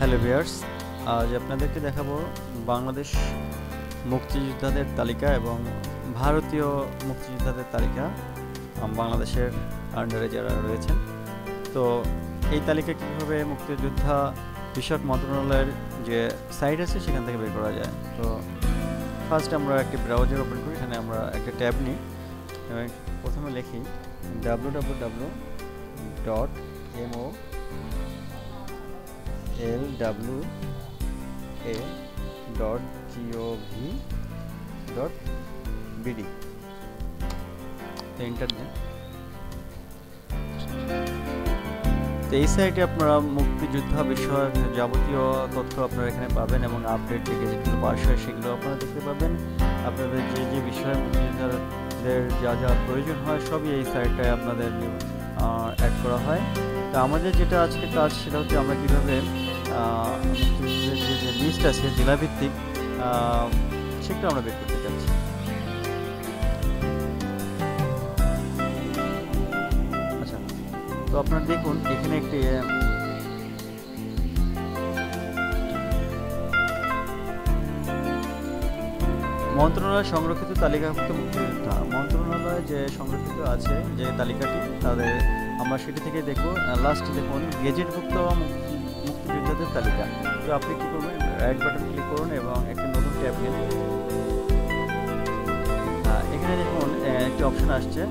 Hello viewers, আজ আপনাদেরকে দেখাবো বাংলাদেশ মুক্তিযোদ্ধাদের তালিকা এবং ভারতীয় মুক্তিযোদ্ধাদের তালিকা বাংলাদেশের আন্ডারে যারা রয়েছেন। তো এই তালিকা কীভাবে মুক্তিযোদ্ধা বিষয়ক মন্ত্রণালয়ের যে সাইট আছে সেখান থেকে বের করা যায়। তো ফার্স্ট আমরা একটি ব্রাউজার ওপেন করি, এখানে আমরা একটা ট্যাব নিই এবং প্রথমে লিখি www.mola.gov.bd। এন্টার দেন। তো এই সাইটে আপনারা মুক্তিযোদ্ধা বিষয়ক যাবতীয় তথ্য আপনারা এখানে পাবেন এবং আপডেট থেকে যেগুলো পাস হয় সেগুলো আপনারা দেখতে পাবেন। আপনাদের যে যে বিষয়ে মুক্তিযোদ্ধাদের যা যা প্রয়োজন হয় সবই এই সাইটটায় আপনাদের অ্যাড করা হয়। তো আমাদের যেটা আজকে কাজ সেটা হচ্ছে আমরা কীভাবে মুক্তিযোদ্ধাদের যে লিস্ট আছে জেলাভিত্তিক সেটা আমরা বের করতে চাচ্ছি। আচ্ছা, তো আপনারা দেখুন এখানে একটি মন্ত্রণালয় সংরক্ষিত তালিকাভুক্ত মুক্তিযোদ্ধা, মন্ত্রণালয়ে যে সংরক্ষিত আছে যে তালিকাটি তাদের আমরা সেটি থেকে দেখব। লাস্টে দেখুন গেজেটভুক্ত মুক্তিযোদ্ধাদের তালিকা। তো আপনি কী করবেন, রাইট বাটন ক্লিক করুন এবং একটি নতুন ট্যাব নিন। এখানে দেখুন একটি অপশন আসছে,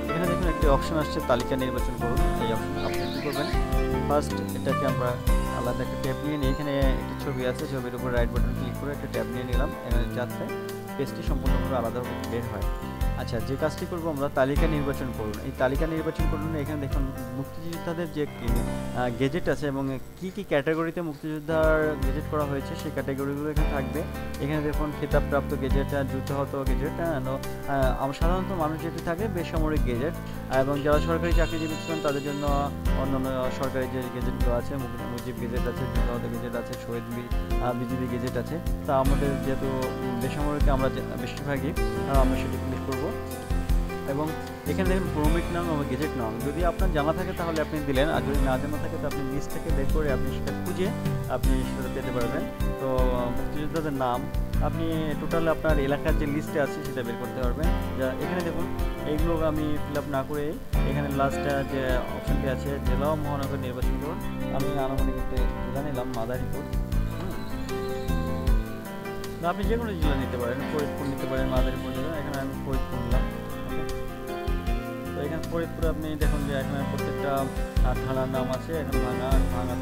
এখানে দেখুন একটি অপশন আসছে তালিকা নির্বাচন করুন। এই অপশন আপনি কী করবেন, ফার্স্ট এটাকে আমরা আলাদা একটা ট্যাব নিয়ে নিই। এখানে একটি ছবি আছে, ছবির উপর রাইট বাটন ক্লিক করে একটা ট্যাব নিয়ে নিলাম যাতে পেজটি সম্পূর্ণভাবে আলাদাভাবে বের হয়। আচ্ছা, যে কাজটি করব আমরা তালিকা নির্বাচন করুন। এই তালিকা নির্বাচন করুন, এখানে দেখুন মুক্তিযোদ্ধাদের যে গেজেট আছে এবং কি কি ক্যাটাগরিতে মুক্তিযোদ্ধার গেজেট করা হয়েছে সেই ক্যাটাগরিগুলো এখানে থাকবে। এখানে দেখুন খেতাবপ্রাপ্ত গেজেট, যুদ্ধাহত গেজেট, সাধারণত মানুষ যেটি থাকে বেসামরিক গেজেট, এবং যারা সরকারি চাকরিজীবী ছিলেন তাদের জন্য অন্যান্য সরকারি যে গেজেটগুলো আছে, মুজিব গেজেট আছে, যুদ্ধাহত গেজেট আছে, শহীদ বিজিবি গেজেট আছে। তা আমাদের যেহেতু বেসামরিক আমরা বেশিরভাগই আমরা সেটি ক্লিক করব এবং এখানে দেখুন ক্রমিক নাম এবং গেজেট নাম যদি আপনার জানা থাকে তাহলে আপনি দিলেন, আর যদি না জানা থাকে তো আপনি লিস্ট থেকে বের করে আপনি সেটা খুঁজে আপনি সেটা পেতে পারবেন। তো মুক্তিযোদ্ধাদের নাম আপনি টোটাল আপনার এলাকার যে লিস্টে আছে সেটা বের করতে পারবেন। যা এখানে দেখুন এইগুলো আমি ফিল আপ না করে এখানে লাস্টে যে অপশনটি আছে জেলা ও মহানগর নির্বাচন করুন। আমি আনুমানিক একটা জেলা নিলাম মাদারীপুর। আপনি যে কোনো জেলা নিতে পারেন, ফরিদপুর নিতে পারেন, মাদারীপুর নিলেন, এখানে আমি ফরিদপুর নিলাম। তো এখানে ফরিদপুরে আপনি দেখুন যে এখানে প্রত্যেকটা থানার নাম আছে, এখানে ভাঙা থানা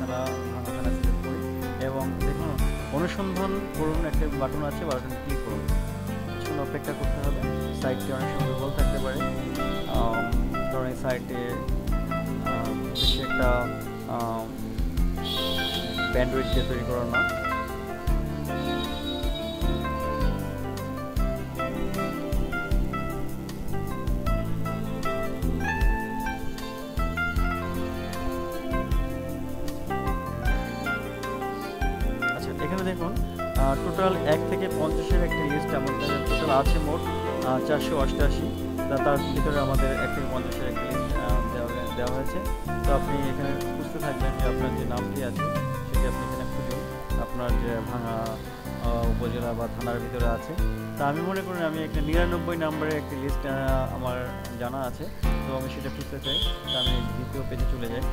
সিলেক্ট করি এবং দেখুন অনুসন্ধান করুন একটা বাটন আছে, বাটন ক্লিক করুন। কিছুক্ষণ অপেক্ষা করতে হবে, সাইটটি অনেক সময় দুর্বল থাকতে পারে কারণ এই সাইটে বেশি একটা ব্যান্ডউইথ দিয়ে তৈরি করা না। এখানে দেখুন টোটাল 1 থেকে 50-এর একটি লিস্ট আমাদের টোটাল আছে মোট 488। তার ভিতরে আমাদের 1 থেকে 50-এর একটি লিস্ট দেওয়া হয়েছে। তো আপনি এখানে বুঝতে থাকবেন যে আপনার যে নামটি আছে সেটি আপনি এখানে খুঁজুন, আপনার যে ভাঙা উপজেলা বা থানার ভিতরে আছে। তা আমি মনে করি আমি একটা 99 নম্বরের একটি লিস্ট আমার জানা আছে, তো আমি সেটা খুঁজতে চাই। তো আমি দ্বিতীয় পেজে চলে যাই।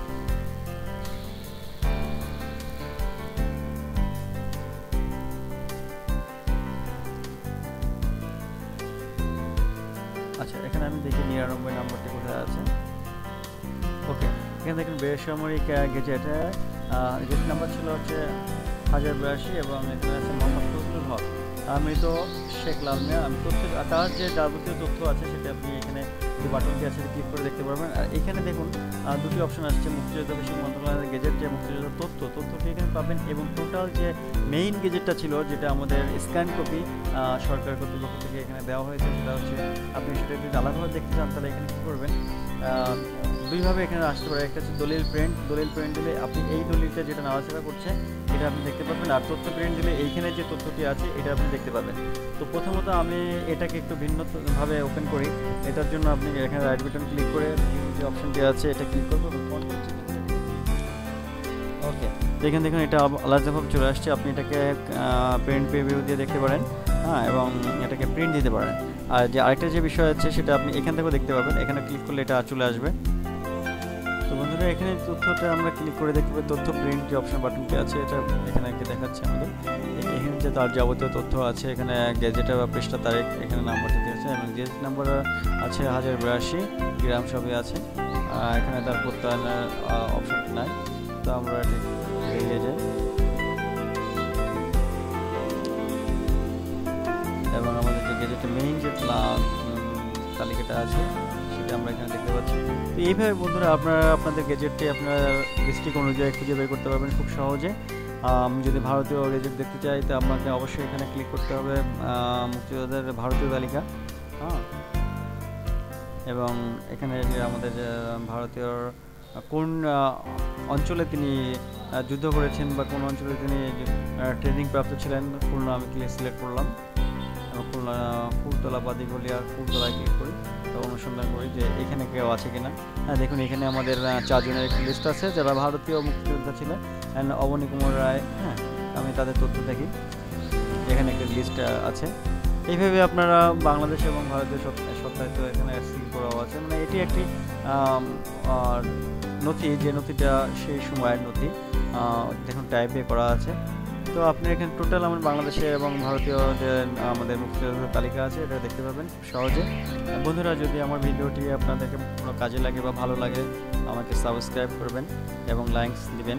আচ্ছা, এখানে আমি দেখি 99 নম্বরটি কোথায় আছে। ওকে, এখানে দেখুন বেসামরিক গেজেট নাম্বার ছিল হচ্ছে 1082 এবং এখানে আছে মোহাম্মদ ফজলুল হক, মৃত শেখ লাল মিয়া। আমি তথ্য তার যে যাবতীয় তথ্য আছে সেটা আপনি এখানে যে বাটনটি আছে ক্লিক করে দেখতে পারবেন। আর এখানে দেখুন দুটি অপশন আসছে, মুক্তিযোদ্ধা বিষয়ক মন্ত্রণালয়ের গেজেট যে মুক্তিযোদ্ধার তথ্যটি এখানে পাবেন এবং টোটাল যে মেইন গেজেটটা ছিল যেটা আমাদের স্ক্যান কপি সরকার কর্তৃপক্ষ থেকে এখানে দেওয়া হয়েছে, সেটা হচ্ছে আপনি সেটা যদি আলাদাভাবে দেখতে চান তাহলে এখানে কী করবেন, দুইভাবে এখানে আসতে পারে। একটা হচ্ছে দলিল প্রিন্ট দিলে আপনি এই দলিলটা যেটা নাড়াচাড়া করছে এটা আপনি দেখতে পাবেন, আর তথ্য প্রিন্ট দিলে এইখানে যে তথ্যটি আছে এটা আপনি দেখতে পাবেন। তো প্রথমত আমি এটাকে একটু ভিন্নভাবে ওপেন করি। এটার জন্য আপনি এখানে রাইট বাটন ক্লিক করে যে অপশনটি আছে এটা ক্লিক করবো। ওকে, ওকে, দেখেন দেখুন এটা আলাদাভাবে চলে আসছে। আপনি এটাকে প্রিন্ট প্রিভিউ দিয়ে দেখতে পারেন, হ্যাঁ, এবং এটাকে প্রিন্ট দিতে পারেন। আর যে আরেকটা যে বিষয় আছে সেটা আপনি এখান থেকেও দেখতে পাবেন, এখানে ক্লিক করলে এটা চলে আসবে। তো বন্ধুরা এখানে তথ্যটা আমরা ক্লিক করে দেখতে পাই, তথ্য প্রিন্ট যে অপশন বাটনটি আছে এটা এখানে দেখাচ্ছে আমাদের। এখানে যে তার যাবতীয় তথ্য আছে, এখানে গেজেট বা পৃষ্ঠা তারিখ, এখানে নাম্বারটা দিয়েছে এবং গেজেট নাম্বার আছে 1082 গ্রাম সবই আছে। এখানে তার প্রত্যয়নের অপশনটি নাই, তো আমরা এটি বেরিয়ে যাই এবং আমাদের যে গেজেটের মেইন যে তালিকাটা আছে সেটা আমরা এখানে দেখতে পাচ্ছি। তো এইভাবে বন্ধুরা আপনারা আপনাদের গেজেটটি আপনার ডিস্ট্রিক্ট অনুযায়ী খুঁজে বের করতে পারবেন খুব সহজে। যদি ভারতীয় গেজেট দেখতে চাই তো আপনাকে অবশ্যই এখানে ক্লিক করতে হবে মুক্তিযোদ্ধাদের ভারতীয় তালিকা, হ্যাঁ, এবং এখানে যে আমাদের ভারতীয় কোন অঞ্চলে তিনি যুদ্ধ করেছেন বা কোন অঞ্চলে তিনি ট্রেনিং প্রাপ্ত ছিলেন, খুলনা আমি সিলেক্ট করলাম এবং খুলনা ফুলতলা বা দিঘলিয়া ফুলতলায় ক্লিক করি, তো অনুসন্ধান করি যে এখানে কেউ আছে কিনা। হ্যাঁ, দেখুন এখানে আমাদের 4 জনের একটি লিস্ট আছে যারা ভারতীয় মুক্তিযোদ্ধা ছিলেন, অ্যান্ড অবনী কুমার রায়, হ্যাঁ, আমি তাদের তথ্য দেখি, এখানে একটা লিস্ট আছে। এইভাবে আপনারা বাংলাদেশ এবং ভারতীয় সত্তায়িত এখানে সিল করা আছে, মানে এটি একটি নথি, যে নথিটা সেই সময়ের নথি, দেখুন টাইপে করা আছে। তো আপনি এখানে টোটাল আমার বাংলাদেশের এবং ভারতীয় যে আমাদের মুক্তিযোদ্ধার তালিকা আছে এটা দেখতে পাবেন খুব সহজে। বন্ধুরা যদি আমার ভিডিওটি আপনাদেরকে কোনো কাজে লাগে বা ভালো লাগে আমাকে সাবস্ক্রাইব করবেন এবং লাইকস দিবেন।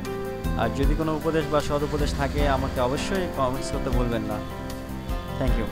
আর যদি কোনো উপদেশ বা সদ উপদেশ থাকে আমাকে অবশ্যই কমেন্টস করতে ভুলবেন না। Thank you.